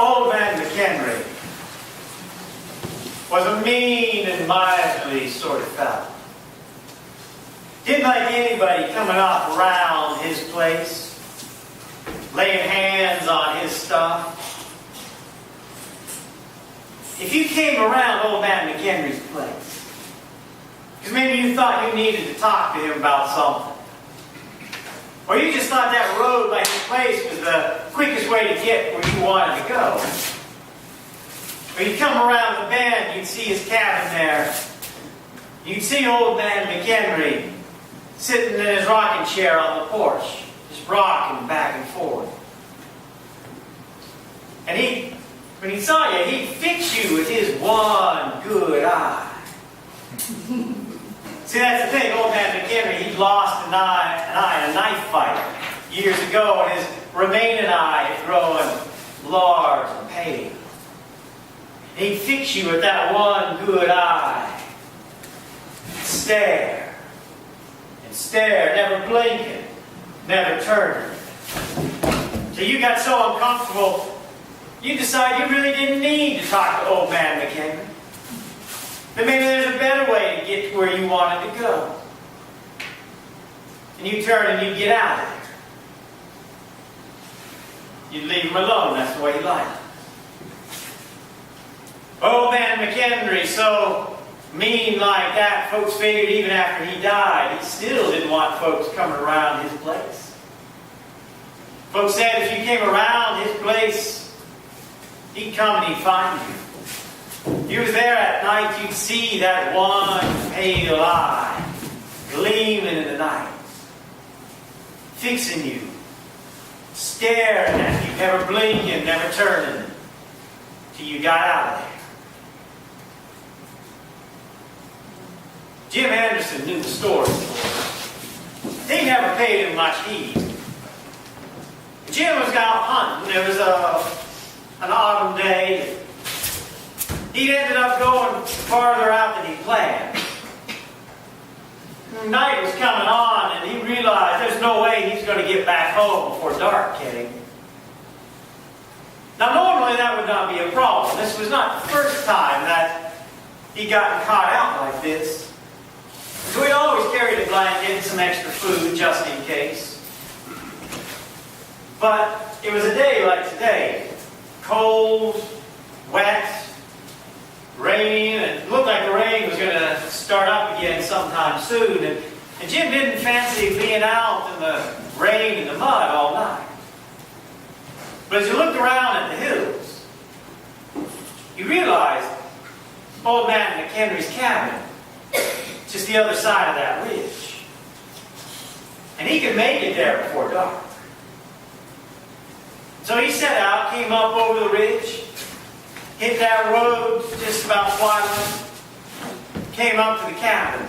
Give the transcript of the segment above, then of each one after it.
Old man McHenry was a mean and miserly sort of fellow. Didn't like anybody coming up around his place, laying hands on his stuff. If you came around old man McHenry's place, because maybe you thought you needed to talk to him about something, or you just thought that road by his place was the quickest way to get where you wanted to go, or you'd come around the bend, you'd see his cabin there, you'd see old man McHenry sitting in his rocking chair on the porch, just rocking back and forth. And when he saw you, he'd fix you with his one good eye. See, that's the thing, old man McHenry, he'd lost an eye in a knife fight years ago, and his remaining eye had grown large and pale. He'd fix you with that one good eye. Stare. And stare, never blinking, never turning. So you got so uncomfortable, you decided you really didn't need to talk to old man McHenry. That maybe there's a better way to get to where you wanted to go. And you turn and you get out of there. You'd leave him alone, that's the way he liked it. Old man McHenry, so mean like that, folks figured even after he died, he still didn't want folks coming around his place. Folks said if you came around his place, he'd come and he'd find you. You was there at night, you'd see that one pale eye gleaming in the night, fixing you, staring at you, never blinking, never turning, till you got out of there. Jim Anderson knew the story. They never paid him much heed. Jim was out hunting. There was an autumn day. He'd ended up going farther out than he planned. Night was coming on, and he realized there's no way he's going to get back home before dark came. Now, normally that would not be a problem. This was not the first time that he'd gotten caught out like this. So he always carried a blanket and some extra food just in case. But it was a day like today. Cold, wet, raining, and it looked like the rain was going to start up again sometime soon. And Jim didn't fancy being out in the rain and the mud all night. But as you looked around at the hills, you realized old man McHenry's cabin, just the other side of that ridge. And he could make it there before dark. So he set out, came up over the ridge, hit that road just about twilight, came up to the cabin.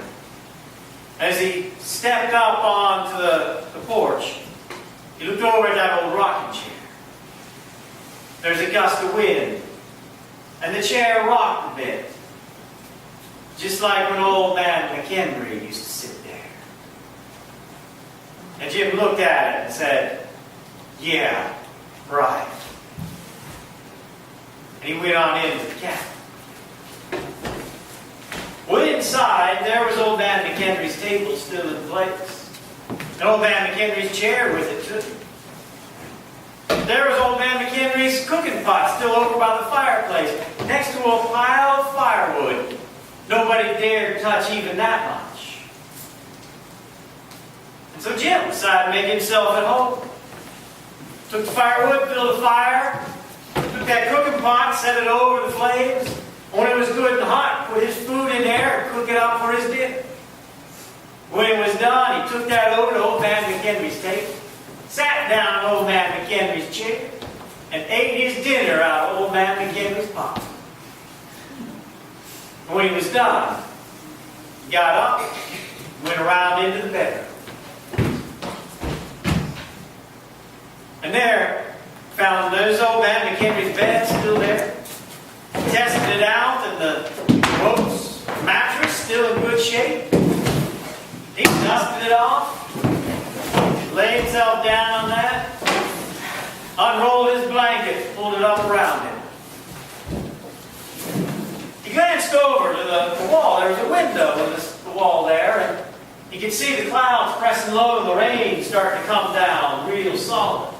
As he stepped up onto the porch, he looked over at that old rocking chair. There's a gust of wind, and the chair rocked a bit, just like when old man McHenry used to sit there. And Jim looked at it and said, "Yeah, right." And he went on into the cabin. Well, inside, there was old man McHenry's table still in place. And old man McHenry's chair with it too. There was old man McHenry's cooking pot still over by the fireplace, next to a pile of firewood. Nobody dared touch even that much. And so Jim decided to make himself at home. Took the firewood, filled a fire, took that cooking pot, set it over the flames. When it was good and hot, put his food in there and cook it up for his dinner. When it was done, he took that over to old man McHenry's table, sat down on old man McHenry's chair, and ate his dinner out of old man McHenry's pot. And when he was done, he got up, went around into the bedroom. And there, found those old man McHenry's bed still there. Tested it out, and the quotes, mattress still in good shape. He dusted it off, laid himself down on that, unrolled his blanket, pulled it up around him. He glanced over to the wall. There was a window in the wall there, and he could see the clouds pressing low and the rain starting to come down real solid.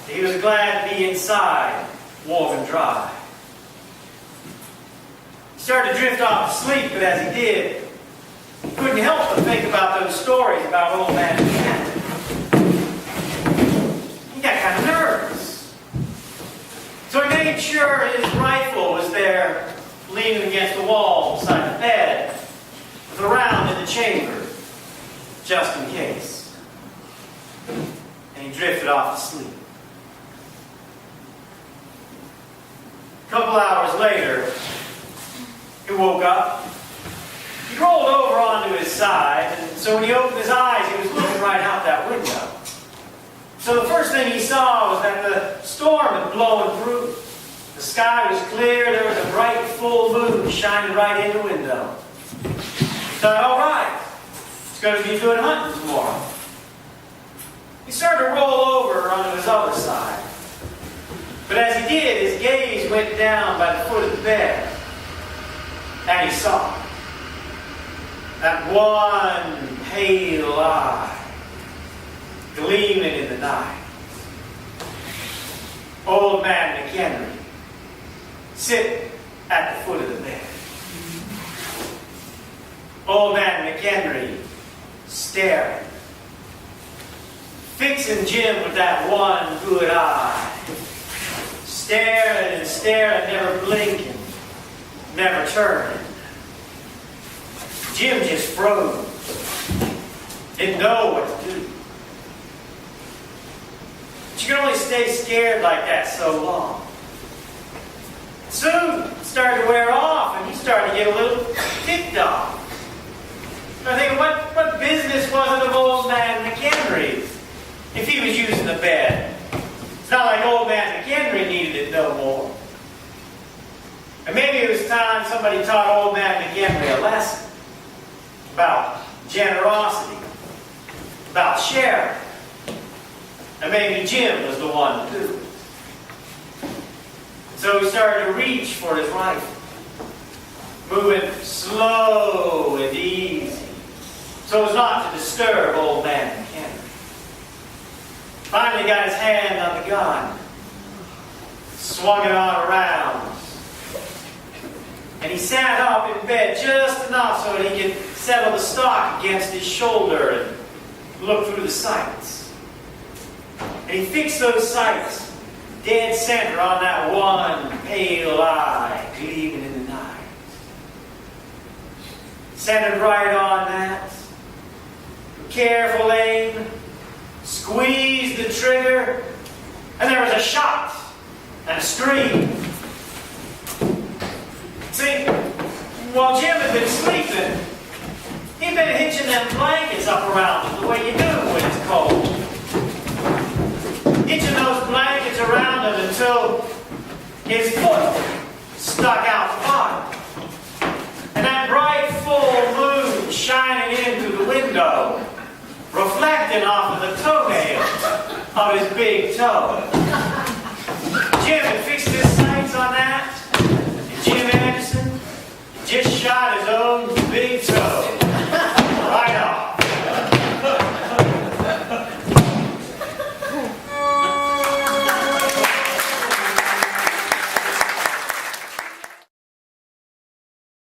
He was glad to be inside, warm and dry. He started to drift off to sleep, but as he did, he couldn't help but think about those stories about Old Man McHenry. He got kind of nervous. So he made sure his rifle was there, leaning against the wall beside the bed, with a round in the chamber, just in case. And he drifted off to sleep. A couple hours later, he woke up. He rolled over onto his side, and so when he opened his eyes, he was looking right out that window. So the first thing he saw was that the storm had blown through. The sky was clear. There was a bright full moon shining right in the window. He thought, all right, it's going to be good hunting tomorrow. He started to roll over onto his other side. But as he did, his gaze went down by the foot of the bed. And he saw that one pale eye gleaming in the night. Old Man McHenry sitting at the foot of the bed. Old Man McHenry staring, fixing Jim with that one good eye. Staring and staring, never blinking, never turning. Jim just froze. Didn't know what to do. But you can only stay scared like that so long. Soon it started to wear off, and he started to get a little ticked off. I think, what business was it of Old Man McHenry if he was using the bed? It's not like Old Man McHenry needed it no more. And maybe it was time somebody taught Old Man McHenry a lesson about generosity, about sharing. And maybe Jim was the one to do it. And so he started to reach for his rifle, moving slow and easy, so as not to disturb Old Man McHenry. Finally got his hand on the gun, swung it on around, and he sat up in bed just enough so that he could settle the stock against his shoulder and look through the sights. And he fixed those sights dead center on that one pale eye gleaming in the night. Centered right on that. Careful aim. Squeezed the trigger. And there was a shot and a scream. See, while Jim had been sleeping, he'd been hitching them blankets up around him the way you do when it's cold. Hitching those blankets around him until his foot stuck out the bottom. And that bright full moon shining in through the window, reflecting off of the toenail of his big toe. Jim had fixed his sights on that, and Jim Anderson just shot his own big